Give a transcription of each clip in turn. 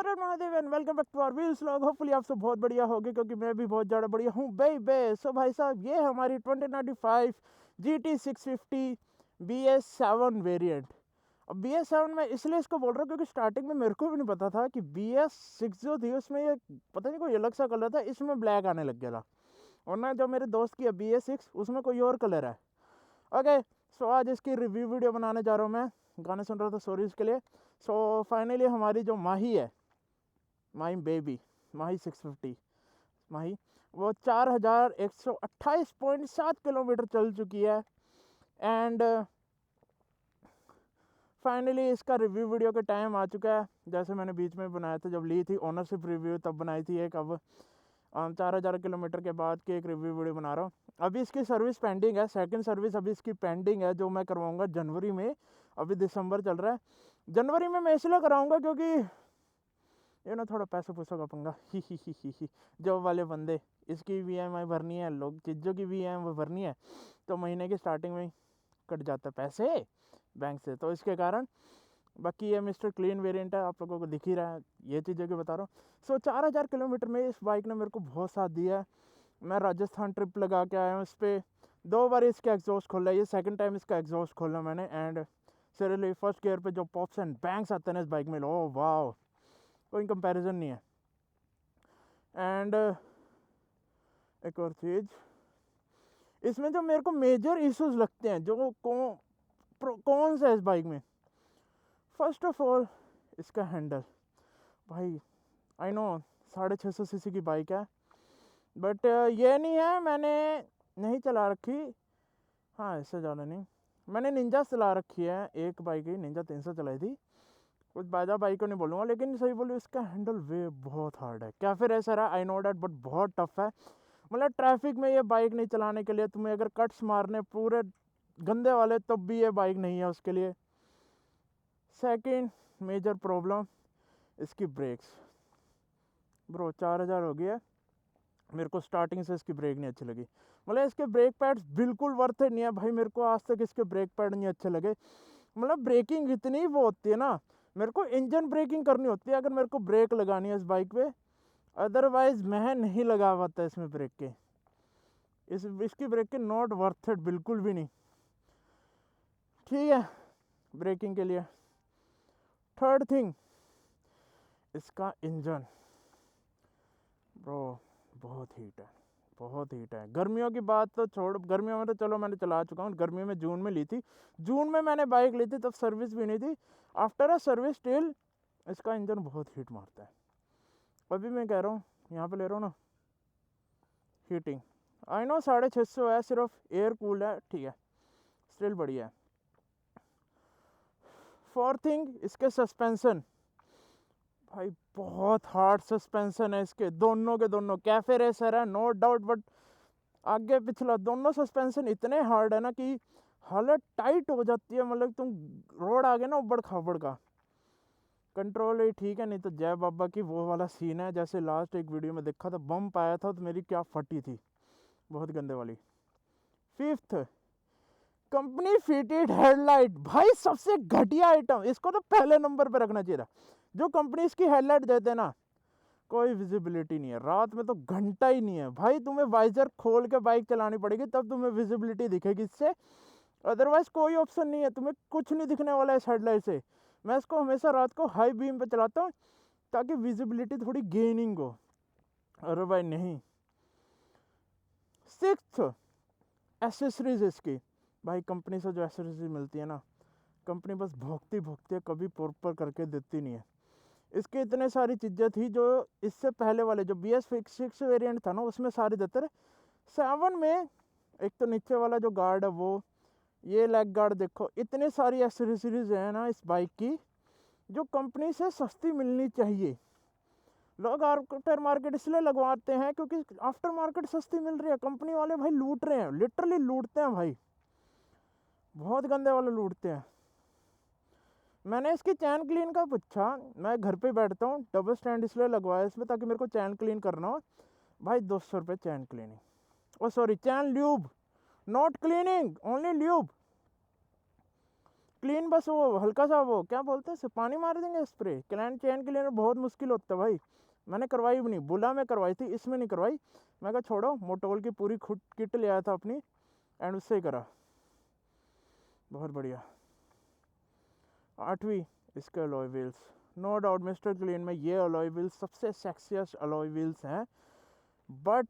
हर हर Mahadev and welcome back to our wheels vlog. Hopefully आप सब बहुत बढ़िया होगे क्योंकि मैं भी बहुत ज़्यादा बढ़िया हूँ बे। सो भाई साहब, ये हमारी 2095 GT650 BS7 वेरिएंट। अब BS7 मैं इसलिए इसको बोल रहा हूँ क्योंकि स्टार्टिंग में मेरे को भी नहीं पता था कि BS6 जो थी उसमें ये पता नहीं कोई अलग सा कलर था, इसमें ब्लैक आने लग गया था। और ना जो मेरे दोस्त की है BS6 उसमें कोई और कलर है। ओके, सो आज इसकी रिव्यू वीडियो बनाने जा रहा हूँ। मैं गाने सुन रहा था सॉरी इसके लिए। सो फाइनली हमारी जो माही है, माही बेबी, माही 650 माही, वो 4128.7 किलोमीटर चल चुकी है। एंड फाइनली इसका रिव्यू वीडियो का टाइम आ चुका है। जैसे मैंने बीच में बनाया था, जब ली थी ओनरशिप रिव्यू तब बनाई थी एक। अब 4000 किलोमीटर के बाद की एक रिव्यू वीडियो बना रहा हूँ। अभी इसकी सर्विस पेंडिंग है, सेकंड सर्विस अभी इसकी पेंडिंग है, जो मैं करवाऊँगा जनवरी में। अभी दिसंबर चल रहा है, जनवरी में मैं इसलिए कराऊँगा क्योंकि ये ना थोड़ा पैसा पूसा का पंगा ही जॉब वाले बंदे, इसकी VMI भरनी है, लोग चीज़ों की VMI भरनी है, तो महीने की स्टार्टिंग में कट जाता है पैसे बैंक से, तो इसके कारण। बाकी ये मिस्टर क्लीन वेरिएंट है, आप लोगों को दिख ही रहा है, ये चीज़ें की बता रहा हूँ। सो 4000 किलोमीटर में इस बाइक ने मेरे को बहुत साथ दिया है। मैं राजस्थान ट्रिप लगा के आया हूँ इस पर, 2 बार इसका एग्जॉस्ट खोला, ये सेकंड टाइम इसका एग्जॉस्ट खोला मैंने। एंड सीरियसली फर्स्ट गियर पे जो पॉप्स एंड बैंग्स आते हैं ना इस बाइक में, ओ वाह, कोई कंपैरिजन नहीं है। एंड एक और चीज़, इसमें जो मेरे को मेजर इश्यूज लगते हैं, जो कौन सा है इस बाइक में, फर्स्ट ऑफ ऑल इसका हैंडल। भाई आई नो 650 cc की बाइक है, बट ये नहीं है मैंने नहीं चला रखी, हाँ इससे ज़्यादा नहीं। मैंने निंजा चला रखी है, एक बाइक ही निंजा 300 चलाई थी, कुछ बाजा बाइक को नहीं बोलूँगा, लेकिन सही बोलूँ इसका हैंडल वे बहुत हार्ड है। कैफे रेसर है, आई नो डैट, बट बहुत टफ है। मतलब ट्रैफिक में ये बाइक नहीं चलाने के लिए, तुम्हें अगर कट्स मारने पूरे गंदे वाले, तब भी ये बाइक नहीं है उसके लिए। सेकंड मेजर प्रॉब्लम इसकी ब्रेक्स। ब्रो 4000 हो गया, मेरे को स्टार्टिंग से इसकी ब्रेक नहीं अच्छी लगी। मतलब इसके ब्रेक पैड्स बिल्कुल वर्थ नहीं है भाई, मेरे को आज तक इसके ब्रेक पैड नहीं अच्छे लगे। मतलब ब्रेकिंग इतनी वो होती है ना, मेरे को इंजन ब्रेकिंग करनी होती है अगर मेरे को ब्रेक लगानी है इस बाइक पे, अदरवाइज मैं नहीं लगा पाता इसमें ब्रेक के। इसकी ब्रेक के नॉट वर्थ इट, बिल्कुल भी नहीं। ठीक है, ब्रेकिंग के लिए। थर्ड थिंग, इसका इंजन ब्रो बहुत हीट है, बहुत हीट है। गर्मियों की बात तो छोड़, गर्मियों में तो चलो मैंने चला चुका हूँ, गर्मियों में जून में ली थी, जून में मैंने बाइक ली थी, तब सर्विस भी नहीं थी। आफ्टर अ सर्विस स्टिल इसका इंजन बहुत हीट मारता है। अभी मैं कह रहा हूँ, यहाँ पे ले रहा हूँ ना हीटिंग, आई नो 650 है, सिर्फ एयर कूल है, ठीक है, स्टिल बढ़िया है। फोर्थ थिंग, इसके सस्पेंसन, भाई बहुत हार्ड सस्पेंसन है इसके, दोनों के दोनों। कैफे रेसर है नो डाउट, बट आगे पिछला दोनों सस्पेंशन इतने हार्ड है ना कि हालत टाइट हो जाती है। मतलब तुम रोड आगे ना उबड़ खाबड़ का, कंट्रोल ही ठीक है, नहीं तो जय बाबा की वो वाला सीन है, जैसे लास्ट एक वीडियो में देखा था, बम पाया था तो मेरी क्या फटी थी, बहुत गंदे वाली। फिफ्थ, कंपनी फिटेड हेडलाइट, भाई सबसे घटिया आइटम, इसको तो पहले नंबर पे रखना चाहिए था। जो कंपनी इसकी हेडलाइट देते हैं ना, कोई विजिबिलिटी नहीं है, रात में तो घंटा ही नहीं है भाई, तुम्हें वाइजर खोल के बाइक चलानी पड़ेगी तब तुम्हें विजिबिलिटी दिखेगी इससे, अदरवाइज कोई ऑप्शन नहीं है, तुम्हें कुछ नहीं दिखने वाला है इस हेडलाइट से। मैं इसको हमेशा रात को हाई बीम पे चलाता हूँ ताकि विजिबिलिटी थोड़ी गेनिंग हो, अदरवाइज नहीं। सिक्स्थ, एसेसरीज इसकी, भाई कंपनी से जो एसेसरीज मिलती है ना, कंपनी बस भोगती भोगती है, कभी प्रॉपर करके देती नहीं है। इसके इतने सारी चीज़ें थी जो इससे पहले वाले जो BS6 वेरिएंट था ना उसमें सारे देते रहे। 7 में एक तो नीचे वाला जो गार्ड है वो, ये लेग गार्ड देखो, इतनी सारी एक्सेसरीज है ना इस बाइक की जो कंपनी से सस्ती मिलनी चाहिए। लोग आफ्टर मार्केट इसलिए लगवाते हैं क्योंकि आफ्टर मार्केट सस्ती मिल रही है, कंपनी वाले भाई लूट रहे हैं, लिटरली लूटते हैं भाई, बहुत गंदे वाले लूटते हैं। मैंने इसकी चैन क्लीन का पूछा, मैं घर पे बैठता हूँ, डबल स्टैंड इसलिए लगवाया इसमें ताकि मेरे को चैन क्लीन करना हो, भाई 200 रुपये chain cleaning, oh sorry chain lube, not cleaning, only lube. Clean बस वो हल्का सा वो क्या बोलते हैं पानी मार देंगे स्प्रे। चेन क्लीनर बहुत मुश्किल होता है भाई, मैंने करवाई भी नहीं, बुला में करवाई थी, इसमें नहीं करवाई। मैं कहा छोड़ो, मोटोल की पूरी खुद किट ले आया था अपनी एंड उससे ही करा, बहुत बढ़िया। 8वीं इसके alloy wheels, no doubt mister clean में ये अलॉय व्हील्स सबसे सेक्सियस्ट अलॉय व्हील्स हैं, बट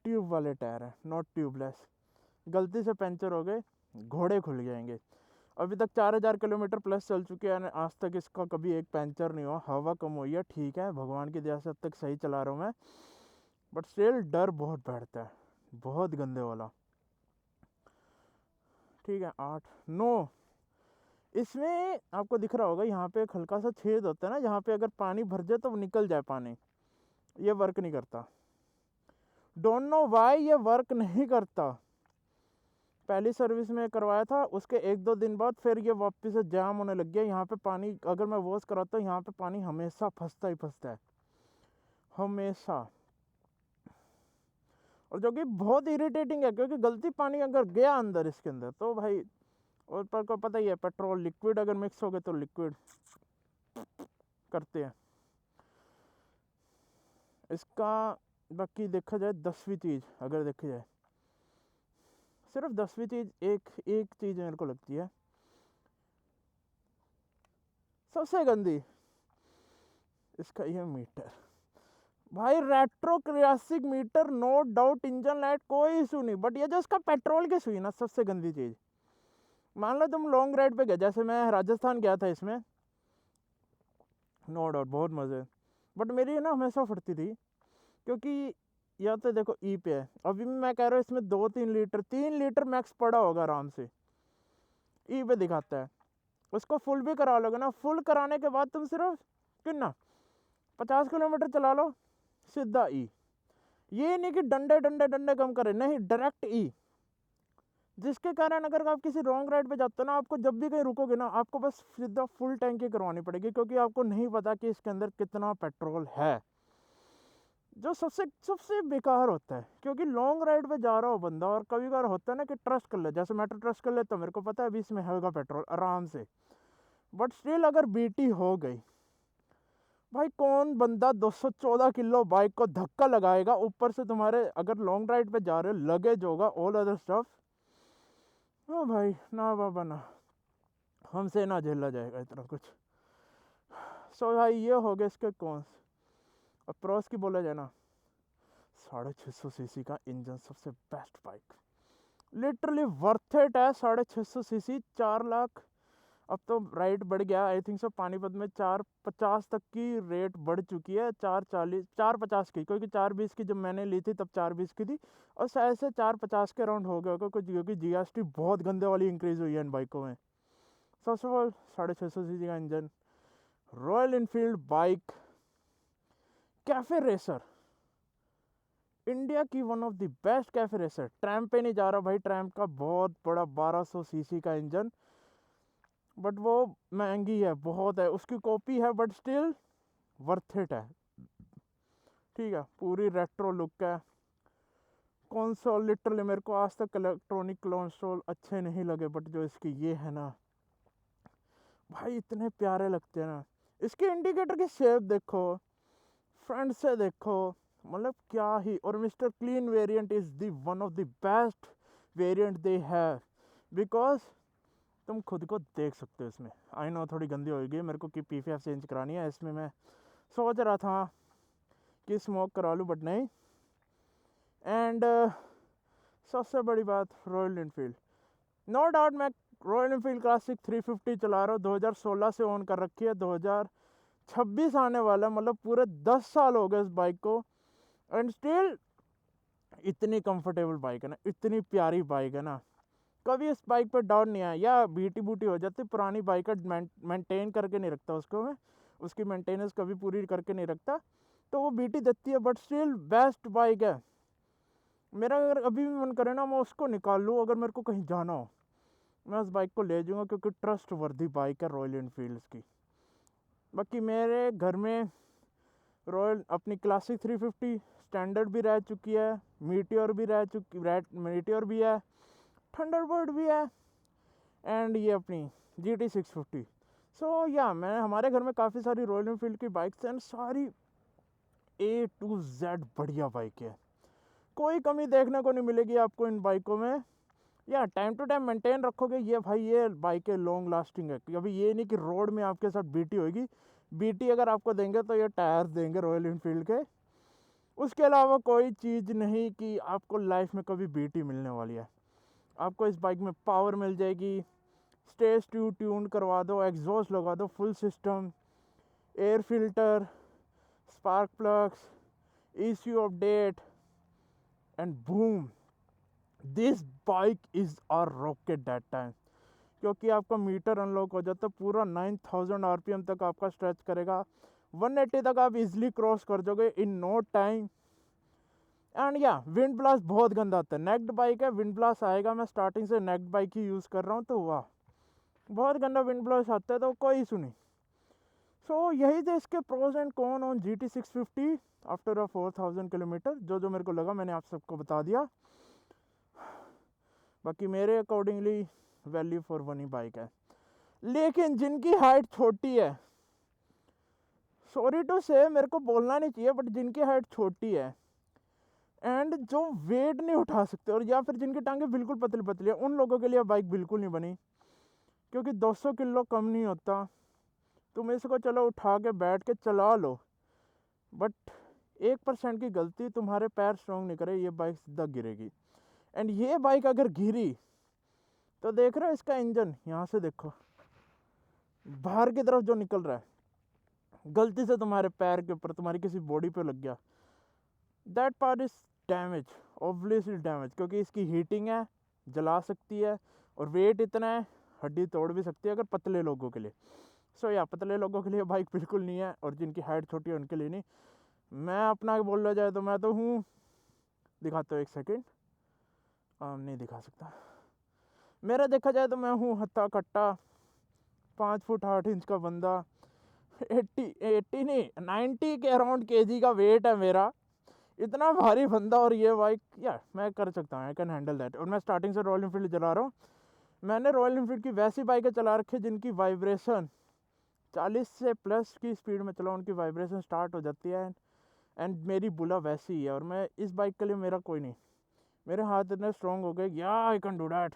ट्यूब वाले टायर हैं, नॉट ट्यूबलेस। गलती से पंचर हो गए घोड़े खुल जाएंगे। अभी तक 4000 किलोमीटर प्लस चल चुके हैं, आज तक इसका कभी एक पंचर नहीं हुआ। हवा कम हुई है ठीक है, भगवान की दया से अब तक सही चला रहा हूँ मैं, बट स्टिल डर बहुत बैठता है, बहुत गंदे वाला। ठीक है 8 9 इसमें आपको दिख रहा होगा यहाँ पे एक हल्का सा छेद होता है ना, जहाँ पे अगर पानी भर जाए तो निकल जाए पानी, ये वर्क नहीं करता। डोंट नो वाई ये वर्क नहीं करता। पहली सर्विस में करवाया था, उसके 1-2 दिन बाद फिर ये वापस से जाम होने लग गया। यहाँ पे पानी अगर मैं वॉश कराता हूँ, यहाँ पे पानी हमेशा फंसता ही फंसता है, हमेशा। और जो कि बहुत इरिटेटिंग है, क्योंकि गलती पानी अगर गया अंदर इसके अंदर तो भाई, और पर को पता ही है पेट्रोल लिक्विड अगर मिक्स हो गए तो लिक्विड करते हैं इसका। बाकी देखा जाए 10वीं चीज़ अगर देखी जाए, सिर्फ 10वीं चीज़ एक चीज़ मेरे को लगती है सबसे गंदी, इसका ये मीटर भाई, retro classic meter, no doubt engine light कोई इशू नहीं, बट ये जो इसका पेट्रोल की सुई ना, सबसे गंदी चीज़। मान लो तुम लॉन्ग राइड पे गए, जैसे मैं राजस्थान गया था इसमें, नो डाउट बहुत मज़े, बट मेरी ना हमेशा फटती थी, क्योंकि या तो देखो ई पे है, अभी मैं कह रहा हूँ इसमें 2-3 लीटर 3 लीटर मैक्स पड़ा होगा आराम से, ई पे दिखाता है। उसको फुल भी करा लोगे ना, फुल कराने के बाद तुम सिर्फ कितना 50 किलोमीटर चला लो सीधा ई, ये नहीं कि डंडे डंडे डंडे कम करे, नहीं डायरेक्ट ई। जिसके कारण अगर आप किसी रॉन्ग राइड पे जाते हो ना, आपको जब भी कहीं रुकोगे ना, आपको बस सीधा फुल टैंकी करवानी पड़ेगी, क्योंकि आपको नहीं पता कि इसके अंदर कितना पेट्रोल है, जो सबसे सबसे बेकार होता है। क्योंकि लॉन्ग राइड पे जा रहा हो बंदा, और कभी कभार होता है ना कि ट्रस्ट कर ले, जैसे मैं तो ट्रस्ट कर लेता हूँ, मेरे को पता है अभी इसमें होगा पेट्रोल आराम से, बट स्टिल अगर बीटी हो गई भाई, कौन बंदा 214 किलो बाइक को धक्का लगाएगा, ऊपर से तुम्हारे अगर लॉन्ग राइड पे जा रहे हो लगेज होगा ऑल अदर स्टफ, ओ भाई ना बाबा ना, हमसे ना झेला जाएगा इतना कुछ। सो भाई ये हो गए इसके कौन। अब प्रोस की बोला जाए ना, 650 सीसी का इंजन सबसे best bike, literally worth it है। 650 सीसी 4 लाख, अब तो राइट बढ़ गया आई थिंक सो, पानीपत में 450 तक की रेट बढ़ चुकी है, 440 450 की, क्योंकि 420 की जब मैंने ली थी तब 420 की थी, और शायद से 450 के अराउंड हो गया होगा कुछ, क्योंकि जीएसटी बहुत गंदे वाली इंक्रीज हुई है इन बाइकों में। फर्स्ट ऑफ ऑल 650 सीसी का engine, Royal Enfield bike, cafe racer, India की one of the best cafe racer. ट्रैम्प पे नहीं जा रहा भाई, ट्रैम्प का बहुत बड़ा 1200 सीसी का इंजन, बट वो महंगी है बहुत है, उसकी कॉपी है, बट स्टिल वर्थ इट है। ठीक है, पूरी रेट्रो लुक है। कंसोल लिटरली मेरे को आज तक इलेक्ट्रॉनिक कंसोल अच्छे नहीं लगे, बट जो इसकी ये है ना भाई, इतने प्यारे लगते हैं ना। इसके इंडिकेटर की शेप देखो, फ्रंट से देखो, मतलब क्या ही। और mister clean variant is the one of the best variant they have, because तुम खुद को देख सकते हो इसमें। आई नो थोड़ी गंदी होगी, मेरे को कि पीफीएफ चेंज करानी है इसमें, मैं सोच रहा था कि स्मोक करा लूँ, बट नहीं। एंड सबसे बड़ी बात, रॉयल इनफील्ड, नो डाउट मैं रॉयल इनफील्ड क्लासिक 350 चला रहा हूँ, 2016 से ऑन कर रखी है, 2026 आने वाला, मतलब पूरे 10 साल हो गए इस बाइक को, एंड स्टिल इतनी कंफर्टेबल बाइक है ना, इतनी प्यारी बाइक है ना, कभी इस बाइक पर डाउन नहीं आया। या बीटी बूटी हो जाती, पुरानी बाइक है, मेंटेन करके नहीं रखता उसको मैं, उसकी मेंटेनेंस कभी पूरी करके नहीं रखता, तो वो बीटी देती है, बट स्टिल बेस्ट बाइक है। मेरा अगर अभी भी मन करे ना, मैं उसको निकाल लूँ, अगर मेरे को कहीं जाना हो मैं उस बाइक को ले जाऊँगा, क्योंकि ट्रस्ट वर्दी बाइक है रॉयल इनफील्ड की। बाकी मेरे घर में रॉयल अपनी क्लासिक 350 स्टैंडर्ड भी रह चुकी है, मीटियोर भी रह चुकी, मीटियोर भी है, थंडरबर्ड भी है, एंड ये अपनी GT 650। सो या मैं हमारे घर में काफ़ी सारी रॉयल एनफील्ड की बाइक्स हैं, सारी A to Z बढ़िया बाइक है, कोई कमी देखने को नहीं मिलेगी आपको इन बाइकों में। या टाइम टू टाइम मेंटेन रखोगे, ये भाई ये बाइकें लॉन्ग लास्टिंग है। अभी ये नहीं कि रोड में आपके साथ बीटी होगी, बीटी अगर आपको देंगे तो ये टायर्स देंगे रॉयल एनफील्ड के, उसके अलावा कोई चीज़ नहीं कि आपको लाइफ में कभी बीटी मिलने वाली है। आपको इस बाइक में पावर मिल जाएगी, स्टेज ट्यून करवा दो, एग्जॉस्ट लगा दो, full system, air filter, spark plugs, ECU update, and boom, this bike is a rocket that time. क्योंकि आपका मीटर अनलॉक हो जाता है, पूरा 9000 RPM तक आपका स्ट्रेच करेगा, 180 तक आप इजीली क्रॉस कर दोगे इन नो टाइम। एंड या विंड ब्लास्ट बहुत गंदा आता है, नेक्ड बाइक है, विंड ब्लास्ट आएगा। मैं स्टार्टिंग से नेक्ड बाइक ही यूज़ कर रहा हूँ, तो वाह बहुत गंदा विंड ब्लास्ट आता है, तो कोई इशू नहीं। सो यही थे इसके pros and con on GT 650 after 4000 kilometre. जो मेरे को लगा मैंने आप सबको बता दिया। बाकी मेरे accordingly value for money bike है, लेकिन जिनकी हाइट छोटी है, सॉरी टू से मेरे को बोलना नहीं चाहिए, बट जिनकी हाइट छोटी है एंड जो वेट नहीं उठा सकते, और या फिर जिनकी टांगें बिल्कुल पतली पतली है, उन लोगों के लिए बाइक बिल्कुल नहीं बनी। क्योंकि 200 किलो कम नहीं होता, तुम इसको चलो उठा के बैठ के चला लो, बट 1% की गलती तुम्हारे पैर स्ट्रॉन्ग नहीं करे, ये बाइक सीधा गिरेगी। एंड ये बाइक अगर गिरी तो देख रहे हो इसका इंजन, यहाँ से देखो बाहर की तरफ जो निकल रहा है, गलती से तुम्हारे पैर के ऊपर, तुम्हारी किसी बॉडी पे लग गया, that part is damage, obviously damage. क्योंकि इसकी हीटिंग है, जला सकती है, और वेट इतना है, हड्डी तोड़ भी सकती है अगर पतले लोगों के लिए। सो या पतले लोगों के लिए बाइक बिल्कुल नहीं है, और जिनकी हाइट छोटी है उनके लिए नहीं। मैं अपना बोलना जाए तो मैं तो हूँ, दिखाता हूँ एक सेकेंड, नहीं दिखा सकता। मेरा देखा जाए तो मैं हूँ हत्ता कट्टा 5 फुट 8 इंच का बंदा, 80 नहीं 90 के अराउंड KG का वेट है मेरा, इतना भारी बंदा, और ये बाइक या मैं कर सकता हूँ, आई कैन हैंडल दैट। और मैं स्टार्टिंग से रॉयल एनफील्ड चला रहा हूँ। मैंने रॉयल एनफील्ड की वैसी बाइकें चला रखी जिनकी वाइब्रेशन 40 से प्लस की स्पीड में चलाओ, उनकी वाइब्रेशन स्टार्ट हो जाती है, एंड मेरी बुला वैसी ही है। और मैं इस बाइक के लिए मेरा कोई नहीं, मेरे हाथ इतने स्ट्रॉन्ग हो गए, या आई कैन डू डैट।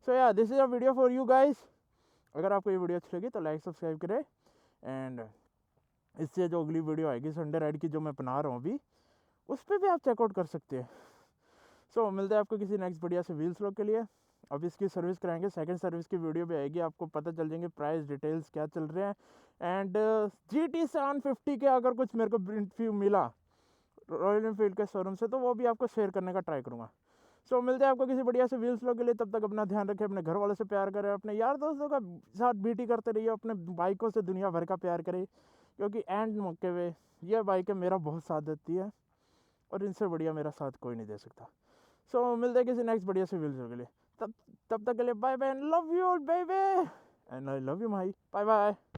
सो या this is a video for you guys. अगर आपको ये वीडियो अच्छी लगी तो लाइक सब्सक्राइब करें, एंड इससे जो अगली वीडियो आएगी संडे राइड की जो मैं बना रहा हूँ अभी, उस पर भी आप चेकआउट कर सकते हैं। सो मिलते हैं आपको किसी नेक्स्ट बढ़िया से व्हील्स व्लॉग के लिए। अब इसकी सर्विस कराएंगे, सेकंड सर्विस की वीडियो भी आएगी, आपको पता चल जाएंगे प्राइस डिटेल्स क्या चल रहे हैं। एंड GT 750 के अगर कुछ मेरे को रिव्यू मिला रॉयल एनफील्ड के शोरूम से, तो वो भी आपको शेयर करने का ट्राई करूँगा। सो मिलते हैं आपको किसी बढ़िया से व्हील्स व्लॉग के लिए। तब तक अपना ध्यान रखें, अपने घर वालों से प्यार करें, अपने यार दोस्तों का साथ बीटी करते रहिए, अपने बाइकों से दुनिया भर का प्यार करें, क्योंकि एंड मौके पे ये बाइकें मेरा बहुत साथ देती है, और इनसे बढ़िया मेरा साथ कोई नहीं दे सकता। सो मिलते हैं किसी नेक्स्ट बढ़िया से व्हील्स के लिए। तब तक के लिए bye bye, and love you all baby, and I love you my, bye bye.